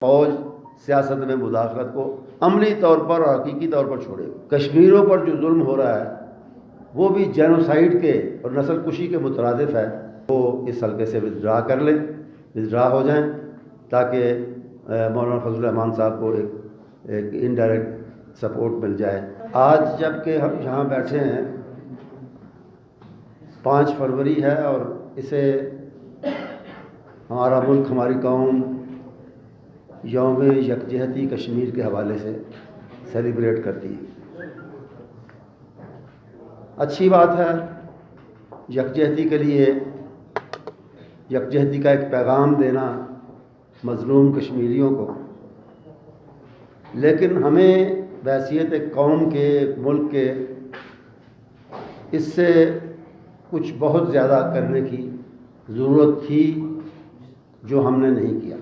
فوج سیاست میں مداخلت کو عملی طور پر اور حقیقی طور پر چھوڑے. کشمیریوں پر جو ظلم ہو رہا ہے وہ بھی جینوسائیڈ کے اور نسل کشی کے مترادف ہے. وہ اس حلقے سے ودڈرا کر لیں، ودڈرا ہو جائیں، تاکہ مولانا فضل الرحمان صاحب کو ایک انڈائریکٹ سپورٹ مل جائے. آج جب کہ ہم یہاں بیٹھے ہیں 5 فروری ہے اور اسے ہمارا ملک، ہماری قوم یوم یکجہتی کشمیر کے حوالے سے سیلیبریٹ کرتی ہے. اچھی بات ہے، یکجہتی کے لیے یکجہتی کا ایک پیغام دینا مظلوم کشمیریوں کو، لیکن ہمیں بحیثیت ایک قوم کے، ایک ملک کے، اس سے کچھ بہت زیادہ کرنے کی ضرورت تھی جو ہم نے نہیں کیا.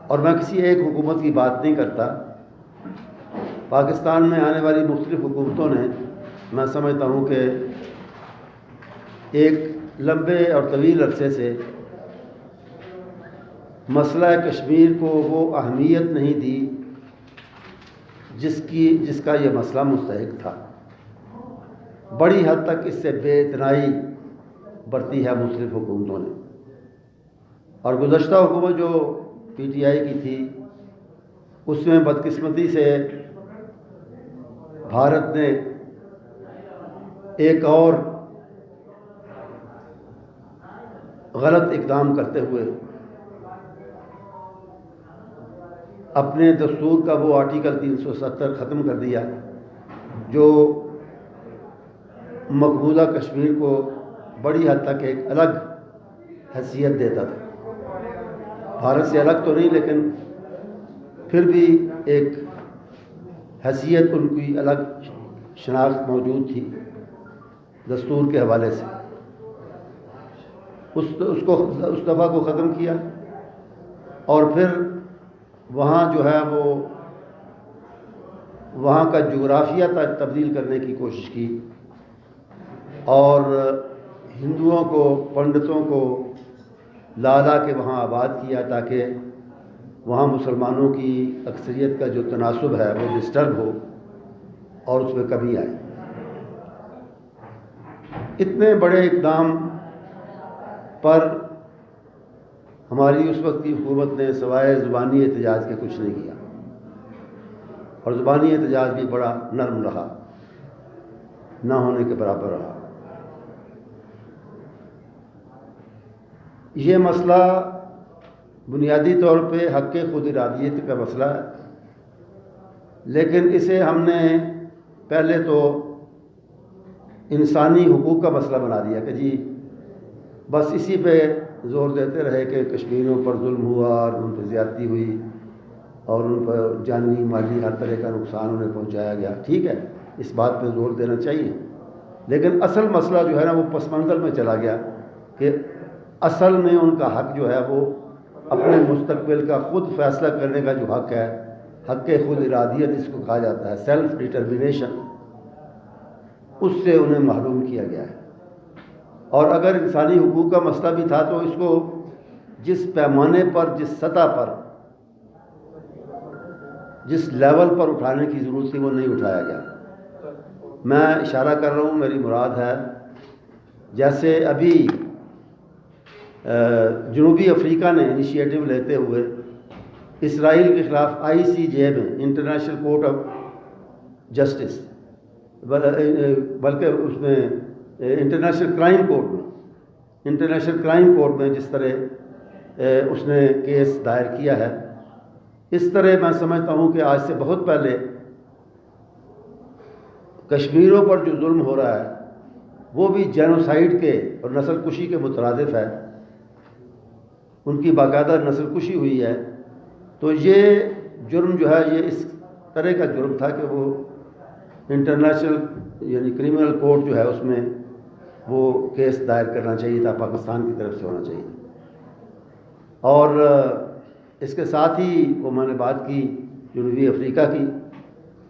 اور میں کسی ایک حکومت کی بات نہیں کرتا. پاکستان میں آنے والی مختلف حکومتوں نے، میں سمجھتا ہوں کہ ایک لمبے اور طویل عرصے سے مسئلہ کشمیر کو وہ اہمیت نہیں دی جس کا یہ مسئلہ مستحق تھا. بڑی حد تک اس سے بے اتنائی برتی ہے مختلف حکومتوں نے. اور گزشتہ حکومت جو پی ٹی آئی کی تھی، اس میں بدقسمتی سے بھارت نے ایک اور غلط اقدام کرتے ہوئے اپنے دستور کا وہ آرٹیکل 370 ختم کر دیا جو مقبوضہ کشمیر کو بڑی حد تک ایک الگ حیثیت دیتا تھا. بھارت سے الگ تو نہیں، لیکن پھر بھی ایک حیثیت ان کی الگ شناخت موجود تھی دستور کے حوالے سے. اس دفعہ کو ختم کیا اور پھر وہاں جو ہے وہ وہاں کا جغرافیہ تبدیل کرنے کی کوشش کی اور ہندوؤں کو، پنڈتوں کو لا لا کے وہاں آباد کیا تاکہ وہاں مسلمانوں کی اکثریت کا جو تناسب ہے وہ ڈسٹرب ہو اور اس میں کمی آئے. اتنے بڑے اقدام پر ہماری اس وقت کی حکومت نے سوائے زبانی احتجاج کے کچھ نہیں کیا، اور زبانی احتجاج بھی بڑا نرم رہا، نہ ہونے کے برابر رہا. یہ مسئلہ بنیادی طور پہ حق خود ارادیت کا مسئلہ ہے، لیکن اسے ہم نے پہلے تو انسانی حقوق کا مسئلہ بنا دیا کہ جی بس اسی پہ زور دیتے رہے کہ کشمیریوں پر ظلم ہوا اور ان پہ زیادتی ہوئی اور ان پر جانی مالی ہر طرح کا نقصان انہیں پہنچایا گیا. ٹھیک ہے، اس بات پہ زور دینا چاہیے، لیکن اصل مسئلہ جو ہے نا وہ پس منظر میں چلا گیا کہ اصل میں ان کا حق جو ہے وہ اپنے مستقبل کا خود فیصلہ کرنے کا جو حق ہے، حق خود ارادیت اس کو کہا جاتا ہے، سیلف ڈٹرمنیشن، اس سے انہیں محروم کیا گیا ہے. اور اگر انسانی حقوق کا مسئلہ بھی تھا تو اس کو جس پیمانے پر، جس سطح پر، جس لیول پر اٹھانے کی ضرورت تھی وہ نہیں اٹھایا گیا. میں اشارہ کر رہا ہوں، میری مراد ہے جیسے ابھی جنوبی افریقہ نے انیشیٹو لیتے ہوئے اسرائیل کے خلاف ICJ میں، انٹرنیشنل کورٹ آف جسٹس، بلکہ اس میں انٹرنیشنل کرائم کورٹ میں جس طرح اس نے کیس دائر کیا ہے، اس طرح میں سمجھتا ہوں کہ آج سے بہت پہلے کشمیریوں پر جو ظلم ہو رہا ہے وہ بھی جینوسائیڈ کے اور نسل کشی کے مترادف ہے. ان کی باقاعدہ نسل کشی ہوئی ہے. تو یہ جرم جو ہے یہ اس طرح کا جرم تھا کہ وہ انٹرنیشنل یعنی کرمنل کورٹ جو ہے اس میں وہ کیس دائر کرنا چاہیے تھا، پاکستان کی طرف سے ہونا چاہیے. اور اس کے ساتھ ہی وہ میں نے بات کی جنوبی افریقہ کی،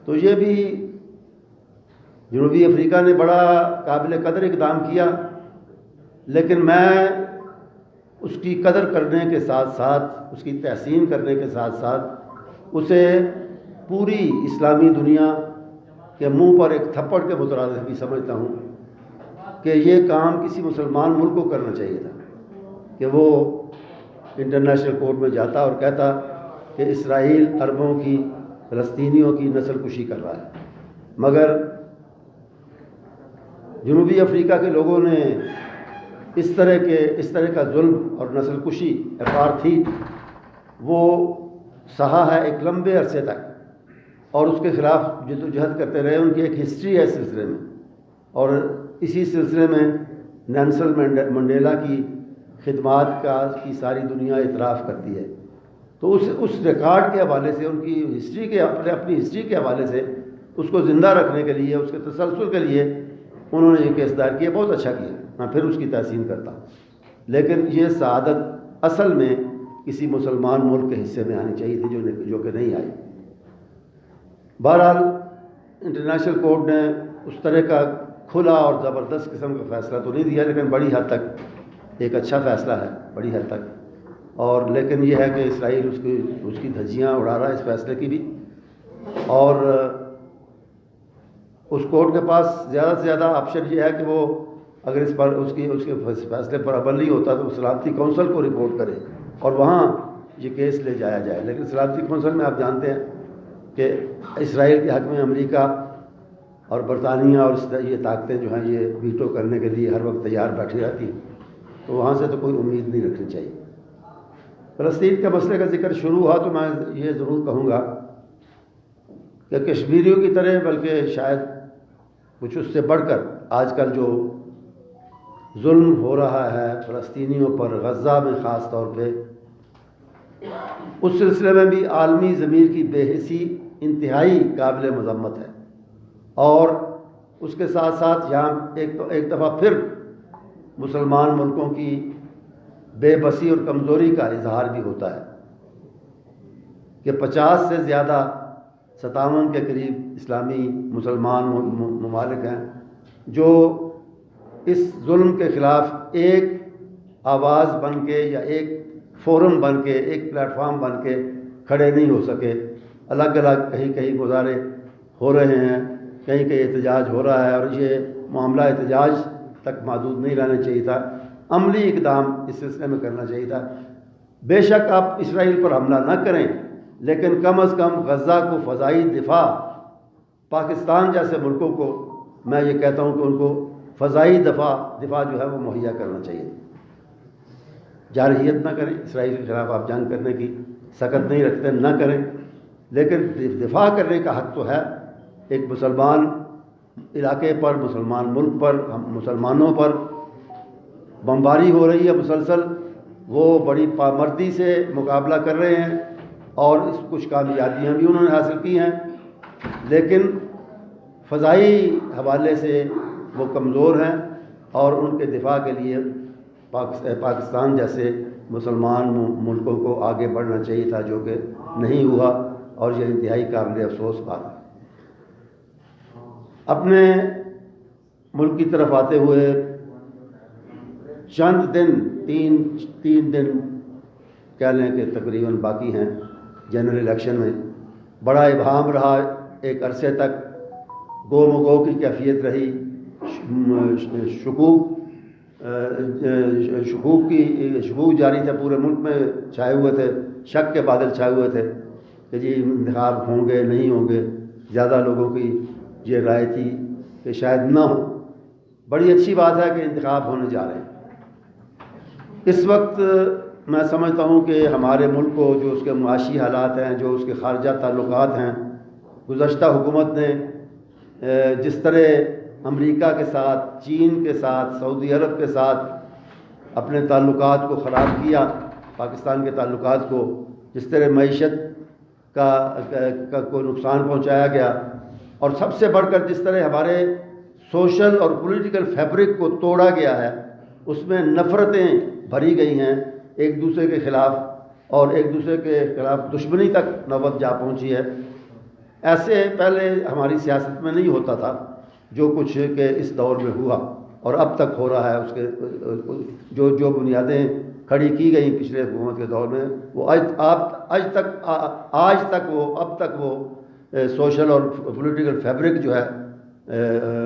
تو یہ بھی جنوبی افریقہ نے بڑا قابل قدر اقدام کیا، لیکن میں اس کی قدر کرنے کے ساتھ ساتھ، اس کی تحسین کرنے کے ساتھ ساتھ اسے پوری اسلامی دنیا کے منہ پر ایک تھپڑ کے مترادف بھی سمجھتا ہوں کہ یہ کام کسی مسلمان ملک کو کرنا چاہیے تھا کہ وہ انٹرنیشنل کورٹ میں جاتا اور کہتا کہ اسرائیل عربوں کی، فلسطینیوں کی نسل کشی کر رہا ہے۔ مگر جنوبی افریقہ کے لوگوں نے اس طرح کا ظلم اور نسل کشی، اپارتھیڈ، وہ سہا ہے ایک لمبے عرصے تک، اور اس کے خلاف جدوجہد کرتے رہے۔ ان کی ایک ہسٹری ہے اس سلسلے میں، اور اسی سلسلے میں نیلسن منڈیلا کی خدمات کی ساری دنیا اعتراف کرتی ہے۔ تو اس ریکارڈ کے حوالے سے، ان کی ہسٹری کے، اپنی ہسٹری کے حوالے سے اس کو زندہ رکھنے کے لیے، اس کے تسلسل کے لیے انہوں نے یہ کیس دائر کیا، بہت اچھا کیا، میں پھر اس کی تحسین کرتا ہوں۔ لیکن یہ سعادت اصل میں کسی مسلمان ملک کے حصے میں آنی چاہیے تھی، جو کہ نہیں آئی۔ بہرحال انٹرنیشنل کورٹ نے اس طرح کا کھلا اور زبردست قسم کا فیصلہ تو نہیں دیا، لیکن بڑی حد تک ایک اچھا فیصلہ ہے، بڑی حد تک۔ اور لیکن یہ ہے کہ اسرائیل اس کی دھجیاں اڑا رہا ہے اس فیصلے کی بھی، اور اس کورٹ کے پاس زیادہ سے زیادہ آپشن یہ ہے کہ وہ اگر اس کے فیصلے پر عمل نہیں ہوتا تو سلامتی کونسل کو رپورٹ کرے اور وہاں یہ کیس لے جایا جائے۔ لیکن سلامتی کونسل میں آپ جانتے ہیں کہ اسرائیل کے حق میں امریکہ اور برطانیہ اور یہ طاقتیں جو ہیں یہ ویٹو کرنے کے لیے ہر وقت تیار بیٹھی رہتی ہیں، تو وہاں سے تو کوئی امید نہیں رکھنی چاہیے۔ فلسطین کے مسئلے کا ذکر شروع ہوا تو میں یہ ضرور کہوں گا کہ کشمیریوں کی طرح، بلکہ شاید کچھ اس سے بڑھ کر آج کل جو ظلم ہو رہا ہے فلسطینیوں پر، غزہ میں خاص طور پہ، اس سلسلے میں بھی عالمی ضمیر کی بے حسی انتہائی قابل مذمت ہے، اور اس کے ساتھ ساتھ یہاں ایک دفعہ پھر مسلمان ملکوں کی بے بسی اور کمزوری کا اظہار بھی ہوتا ہے کہ 50 سے زیادہ 57 کے قریب اسلامی مسلمان ممالک ہیں جو اس ظلم کے خلاف ایک آواز بن کے یا ایک فورم بن کے، ایک پلیٹ فارم بن کے کھڑے نہیں ہو سکے۔ الگ الگ کہیں مظاہرے ہو رہے ہیں، کہیں احتجاج ہو رہا ہے، اور یہ معاملہ احتجاج تک محدود نہیں رہنا چاہیے تھا، عملی اقدام اس سلسلے میں کرنا چاہیے تھا۔ بے شک آپ اسرائیل پر حملہ نہ کریں، لیکن کم از کم غزہ کو فضائی دفاع، پاکستان جیسے ملکوں کو میں یہ کہتا ہوں کہ ان کو فضائی دفاع جو ہے وہ مہیا کرنا چاہیے۔ جارحیت نہ کریں، اسرائیل کے خلاف آپ جنگ کرنے کی سخت نہیں رکھتے، نہ کریں، لیکن دفاع کرنے کا حق تو ہے۔ ایک مسلمان علاقے پر، مسلمان ملک پر، مسلمانوں پر بمباری ہو رہی ہے مسلسل، وہ بڑی پامردی سے مقابلہ کر رہے ہیں، اور کچھ کامیابیاں بھی انہوں نے حاصل کی ہیں، لیکن فضائی حوالے سے وہ کمزور ہیں، اور ان کے دفاع کے لیے پاکستان جیسے مسلمان ملکوں کو آگے بڑھنا چاہیے تھا، جو کہ نہیں ہوا، اور یہ انتہائی قابل افسوس بات ہے۔ اپنے ملک کی طرف آتے ہوئے چند دن، تین دن کہہ لیں کہ تقریباً باقی ہیں جنرل الیکشن میں، بڑا ابہام رہا، ایک عرصے تک گو مگو کی کیفیت رہی، شکوک جاری تھے، پورے ملک میں چھائے ہوئے تھے، شک کے بادل چھائے ہوئے تھے کہ جی انتخاب ہوں گے نہیں ہوں گے۔ زیادہ لوگوں کی یہ رائے تھی کہ شاید نہ ہو۔ بڑی اچھی بات ہے کہ انتخاب ہونے جا رہے ہیں۔ اس وقت میں سمجھتا ہوں کہ ہمارے ملک کو جو اس کے معاشی حالات ہیں، جو اس کے خارجہ تعلقات ہیں، گزشتہ حکومت نے جس طرح امریکہ کے ساتھ، چین کے ساتھ، سعودی عرب کے ساتھ اپنے تعلقات کو خراب کیا، پاکستان کے تعلقات کو، جس طرح معیشت کا کو نقصان پہنچایا گیا، اور سب سے بڑھ کر جس طرح ہمارے سوشل اور پولیٹیکل فیبرک کو توڑا گیا ہے، اس میں نفرتیں بھری گئی ہیں ایک دوسرے کے خلاف، اور ایک دوسرے کے خلاف دشمنی تک نوبت جا پہنچی ہے۔ ایسے پہلے ہماری سیاست میں نہیں ہوتا تھا جو کچھ کہ اس دور میں ہوا اور اب تک ہو رہا ہے۔ اس کے جو بنیادیں کھڑی کی گئی پچھلے حکومت کے دور میں، وہ اب تک وہ سوشل اور پولیٹیکل فیبرک جو ہے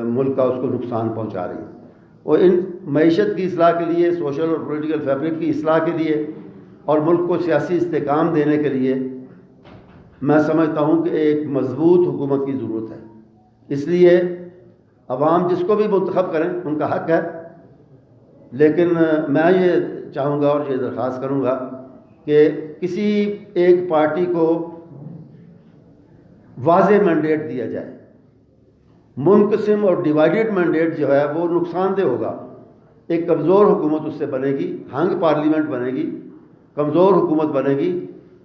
ملک کا، اس کو نقصان پہنچا رہی ہے۔ اور ان معیشت کی اصلاح کے لیے، سوشل اور پولیٹیکل فیبرک کی اصلاح کے لیے اور ملک کو سیاسی استحکام دینے کے لیے میں سمجھتا ہوں کہ ایک مضبوط حکومت کی ضرورت ہے۔ اس لیے عوام جس کو بھی منتخب کریں ان کا حق ہے، لیکن میں یہ چاہوں گا اور یہ درخواست کروں گا کہ کسی ایک پارٹی کو واضح مینڈیٹ دیا جائے۔ منقسم اور ڈیوائیڈڈ مینڈیٹ جو ہے وہ نقصان دہ ہوگا۔ ایک کمزور حکومت اس سے بنے گی، ہنگ پارلیمنٹ بنے گی، کمزور حکومت بنے گی،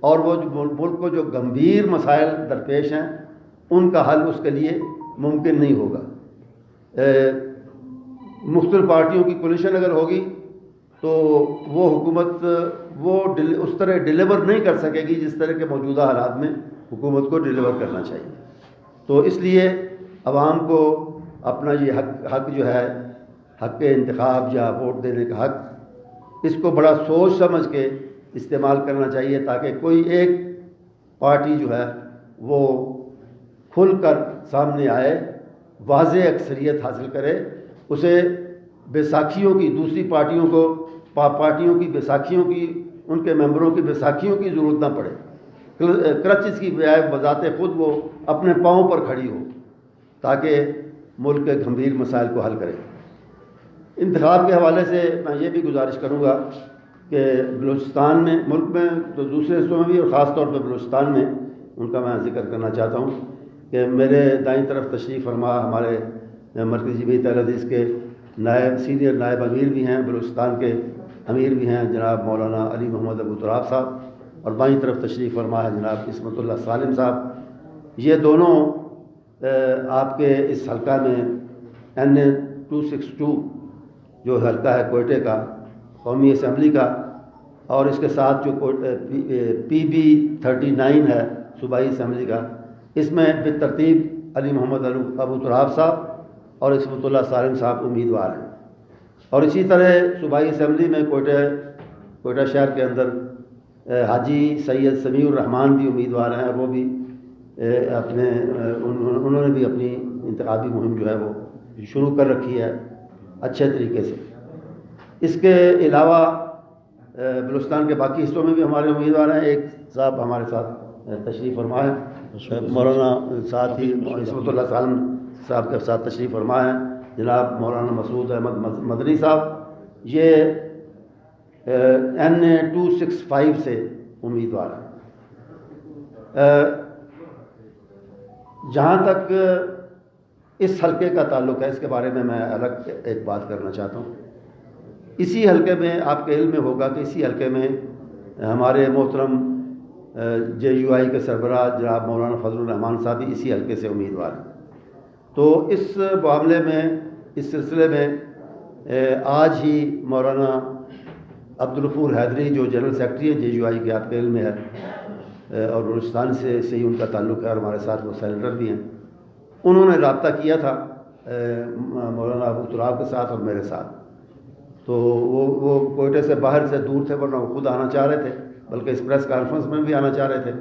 اور وہ جو ملک کو جو گمبھیر مسائل درپیش ہیں ان کا حل اس کے لیے ممکن نہیں ہوگا۔ مختلف پارٹیوں کی کولیشن اگر ہوگی تو وہ حکومت اس طرح ڈیلیور نہیں کر سکے گی جس طرح کے موجودہ حالات میں حکومت کو ڈیلیور کرنا چاہیے۔ تو اس لیے عوام کو اپنا یہ حق جو ہے، حق انتخاب یا ووٹ دینے کا حق، اس کو بڑا سوچ سمجھ کے استعمال کرنا چاہیے، تاکہ کوئی ایک پارٹی جو ہے وہ کھل کر سامنے آئے، واضح اکثریت حاصل کرے، اسے بیساکھیوں کی، دوسری پارٹیوں کو پارٹیوں کی بیساکھیوں کی، ان کے ممبروں کی بیساکھیوں کی ضرورت نہ پڑے، کرچز کی بجائے بذات خود وہ اپنے پاؤں پر کھڑی ہو تاکہ ملک کے گمبھیر مسائل کو حل کرے۔ انتخاب کے حوالے سے میں یہ بھی گزارش کروں گا کہ بلوچستان میں، ملک میں تو دوسرے حصوں میں بھی، اور خاص طور پہ بلوچستان میں ان کا میں ذکر کرنا چاہتا ہوں کہ میرے دائیں طرف تشریف فرما ہمارے مرکزی بیت الحدیث کے سینئر نائب امیر بھی ہیں، بلوچستان کے امیر بھی ہیں جناب مولانا علی محمد ابو تراب صاحب، اور بائیں طرف تشریف فرما ہے جناب عصمت اللہ سالم صاحب۔ یہ دونوں آپ کے اس حلقہ میں NA 262 جو حلقہ ہے کوئٹے کا، قومی اسمبلی کا، اور اس کے ساتھ جو PB 39 ہے صوبائی اسمبلی کا، اس میں بالترتیب علی محمد ابو تراب صاحب اور عصمت اللہ سالم صاحب امیدوار ہیں۔ اور اسی طرح صوبائی اسمبلی میں کوئٹہ شہر کے اندر حاجی سید سمیع الرحمان بھی امیدوار ہیں، اور وہ بھی انہوں نے بھی اپنی انتخابی مہم جو ہے وہ شروع کر رکھی ہے اچھے طریقے سے۔ اس کے علاوہ بلوچستان کے باقی حصوں میں بھی ہمارے امیدوار ہیں۔ ایک صاحب ہمارے ساتھ تشریف فرما ہے، مولانا ساتھ ہی عصمت اللہ سالم صاحب کے ساتھ تشریف فرما ہے جناب مولانا مسعود احمد مدنی صاحب، یہ NA 265 سے امیدوار ہیں۔ جہاں تک اس حلقے کا تعلق ہے، اس کے بارے میں الگ ایک بات کرنا چاہتا ہوں۔ اسی حلقے میں آپ کے علم میں ہوگا کہ اسی حلقے میں ہمارے محترم JUI کے سربراہ جناب مولانا فضل الرحمان صاحب بھی اسی حلقے سے امیدوار ہیں۔ تو اس معاملے میں، اس سلسلے میں آج ہی مولانا عبدالغفور حیدری جو جنرل سیکرٹری ہے JUI کے، آپ کے علم میں ہے، اور بلوچستان سے ہی ان کا تعلق ہے، اور ہمارے ساتھ وہ سینیٹر بھی ہیں، انہوں نے رابطہ کیا تھا مولانا ابو تراب کے ساتھ اور میرے ساتھ۔ تو وہ کوئٹے سے باہر سے دور تھے، ورنہ وہ خود آنا چاہ رہے تھے، بلکہ اس پریس کانفرنس میں بھی آنا چاہ رہے تھے،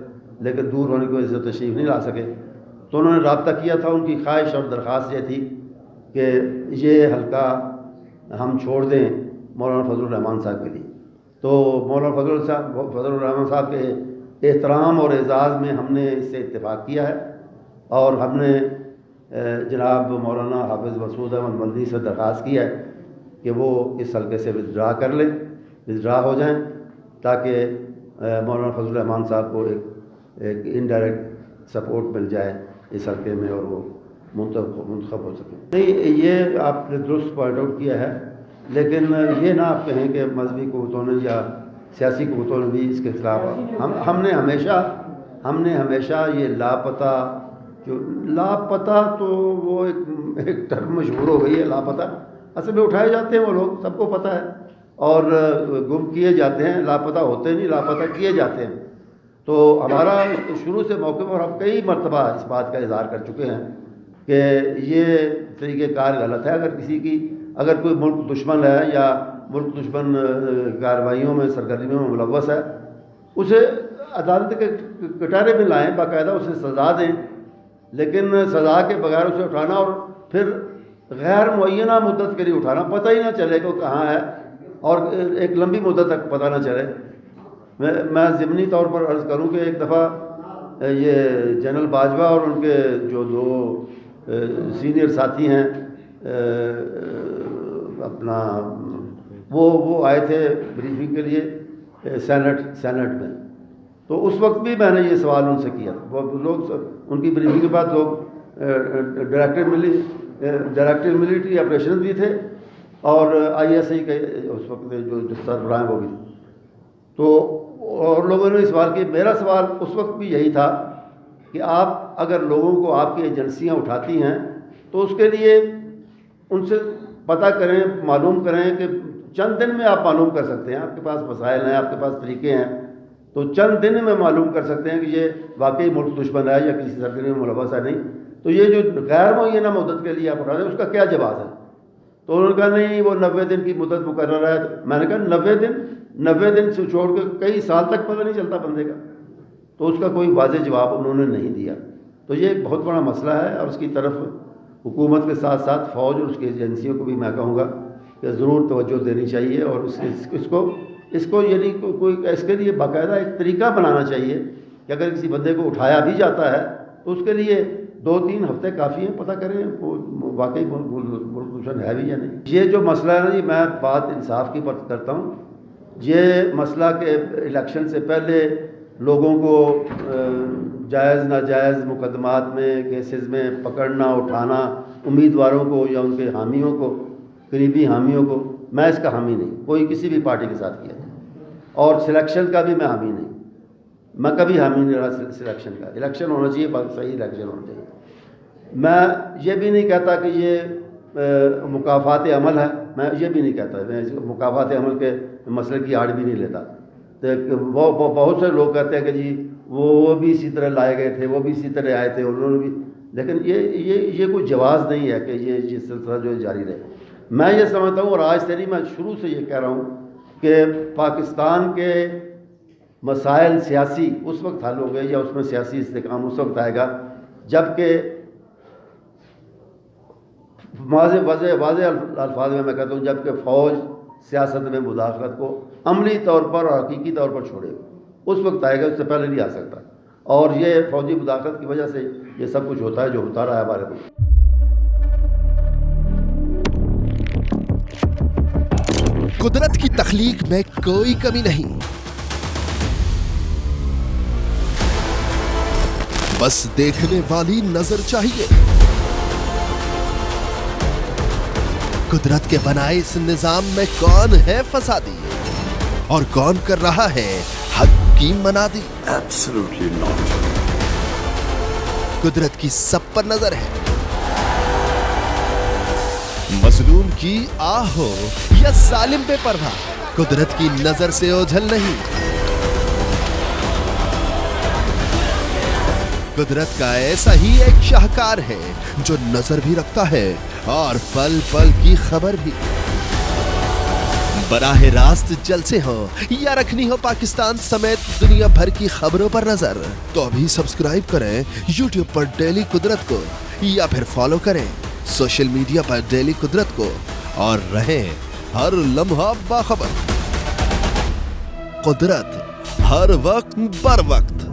لیکن دور ہونے کی وجہ سے تشریف نہیں لا سکے۔ تو انہوں نے رابطہ کیا تھا، ان کی خواہش اور درخواست یہ تھی کہ یہ حلقہ ہم چھوڑ دیں مولانا فضل الرحمان صاحب کے لیے۔ تو مولانا فضل الرحمان صاحب کے احترام اور اعزاز میں ہم نے اس سے اتفاق کیا ہے، اور ہم نے جناب مولانا حافظ مسعود احمد مدنی سے درخواست کی ہے کہ وہ اس حلقے سے وِدڈرا کر لیں، وِدڈرا ہو جائیں، تاکہ مولانا فضل الرحمان صاحب کو ایک انڈائریکٹ سپورٹ مل جائے اس حلقے میں، اور وہ منتخب ہو سکیں۔ نہیں، یہ آپ نے درست پوائنٹ آؤٹ کیا ہے، لیکن یہ نہ آپ کہیں کہ مذہبی قوتوں نے یا سیاسی قوتوں نے بھی اس کے خلاف، ہم نے ہمیشہ یہ لاپتہ تو وہ ایک ٹرم مشہور ہو گئی ہے، لاپتہ اصل میں اٹھائے جاتے ہیں وہ لوگ، سب کو پتہ ہے، اور گم کیے جاتے ہیں، لاپتہ ہوتے نہیں، لاپتہ کیے جاتے ہیں۔ تو ہمارا شروع سے موقف، اور ہم کئی مرتبہ اس بات کا اظہار کر چکے ہیں کہ یہ طریقہ کار غلط ہے۔ اگر کوئی ملک دشمن ہے یا ملک دشمن کارروائیوں میں سرگرمیوں میں ملوث ہے، اسے عدالت کے کٹہرے میں لائیں، باقاعدہ اسے سزا دیں، لیکن سزا کے بغیر اسے اٹھانا اور پھر غیر معینہ مدت کے لیے اٹھانا، پتہ ہی نہ چلے کہ وہ کہاں ہے اور ایک لمبی مدت تک پتہ نہ چلے۔ میں ضمنی طور پر عرض کروں کہ ایک دفعہ یہ جنرل باجوہ اور ان کے جو دو سینئر ساتھی ہیں اپنا وہ آئے تھے بریفنگ کے لیے سینٹ میں، تو اس وقت بھی میں نے یہ سوال ان سے کیا تھا۔ وہ لوگ ان کی بریفنگ کے بعد لوگ ڈائریکٹر ملٹری آپریشن بھی تھے اور ISI کے اس وقت جو سربراہ ہیں وہ بھی تھے، تو اور لوگوں نے سوال کیا۔ میرا سوال اس وقت بھی یہی تھا کہ آپ اگر لوگوں کو آپ کی ایجنسیاں اٹھاتی ہیں تو اس کے لیے ان سے پتہ کریں، معلوم کریں کہ چند دن میں آپ معلوم کر سکتے ہیں، آپ کے پاس وسائل ہیں، آپ کے پاس طریقے ہیں، تو چند دن میں معلوم کر سکتے ہیں کہ یہ واقعی ملک دشمن ہے یا کسی سرگرمی میں ملوث ہے نہیں، تو یہ جو غیر معینہ مدت کے لیے آپ اٹھا رہے ہیں اس کا کیا جواز ہے؟ تو انہوں نے کہا نہیں وہ 90 دن کی مدت مقرر ہے۔ میں نے کہا 90 دن سے چھوڑ کے کئی سال تک پتہ نہیں چلتا بندے کا، تو اس کا کوئی واضح جواب انہوں نے نہیں دیا۔ تو یہ ایک بہت بڑا مسئلہ ہے اور اس کی طرف حکومت کے ساتھ ساتھ فوج اور اس کی ایجنسیوں کو بھی میں کہوں گا کہ ضرور توجہ دینی چاہیے اور اس کو یعنی کوئی اس کے لیے باقاعدہ ایک طریقہ بنانا چاہیے کہ اگر کسی بندے کو اٹھایا بھی جاتا ہے تو اس کے لیے 2-3 ہفتے کافی ہیں، پتہ کریں وہ واقعی ملک دشمن ہے بھی یا نہیں۔ یہ جو مسئلہ ہے نا جی، میں بات انصاف کی بات کرتا ہوں، یہ مسئلہ کہ الیکشن سے پہلے لوگوں کو جائز ناجائز مقدمات میں کیسز میں پکڑنا اٹھانا، امیدواروں کو یا ان کے حامیوں کو، قریبی حامیوں کو، میں اس کا حامی نہیں، کوئی کسی بھی پارٹی کے ساتھ کیا اور سلیکشن کا بھی میں حامی نہیں، میں کبھی حامی نہیں رہا سلیکشن کا۔ الیکشن ہونا چاہیے، صحیح الیکشن ہونا چاہیے۔ میں یہ بھی نہیں کہتا کہ یہ مکافات عمل ہے، میں یہ بھی نہیں کہتا، میں مکافات عمل کے مسئلے کی آڑ بھی نہیں لیتا۔ وہ بہت سے لوگ کہتے ہیں کہ جی وہ بھی اسی طرح لائے گئے تھے، وہ بھی اسی طرح آئے تھے، انہوں نے بھی، لیکن یہ کوئی جواز نہیں ہے کہ یہ سلسلہ جو جاری رہے۔ میں یہ سمجھتا ہوں اور آج سے نہیں، میں شروع سے یہ کہہ رہا ہوں کہ پاکستان کے مسائل سیاسی اس وقت حل ہو گئے یا اس میں سیاسی استحکام اس وقت آئے گا جب کہ واضح الفاظ میں کہتا ہوں جب کہ فوج سیاست میں مداخلت کو عملی طور پر اور حقیقی طور پر چھوڑے گا، اس وقت آئے گا، اس سے پہلے نہیں آ سکتا۔ اور یہ فوجی مداخلت کی وجہ سے یہ سب کچھ ہوتا ہے جو ہوتا رہا ہے ہمارے ملک۔ قدرت کی تخلیق میں کوئی کمی نہیں، بس دیکھنے والی نظر چاہیے۔ قدرت کے بنائے اس نظام میں کون ہے فسادی اور کون کر رہا ہے حق کی منادی؟ Absolutely not. قدرت کی سب پر نظر ہے، مظلوم کی آہ ہو یا ظالم بے پرواہ، قدرت کی نظر سے اوجھل نہیں۔ قدرت کا ایسا ہی ایک شاہکار ہے جو نظر بھی رکھتا ہے اور پل پل کی خبر بھی۔ براہ راست جلسے ہوں یا رکھنی ہو پاکستان سمیت دنیا بھر کی خبروں پر نظر، تو ابھی سبسکرائب کریں YouTube پر ڈیلی قدرت کو یا پھر فالو کریں سوشل میڈیا پر ڈیلی قدرت کو اور رہیں ہر لمحہ باخبر۔ قدرت ہر وقت بر وقت۔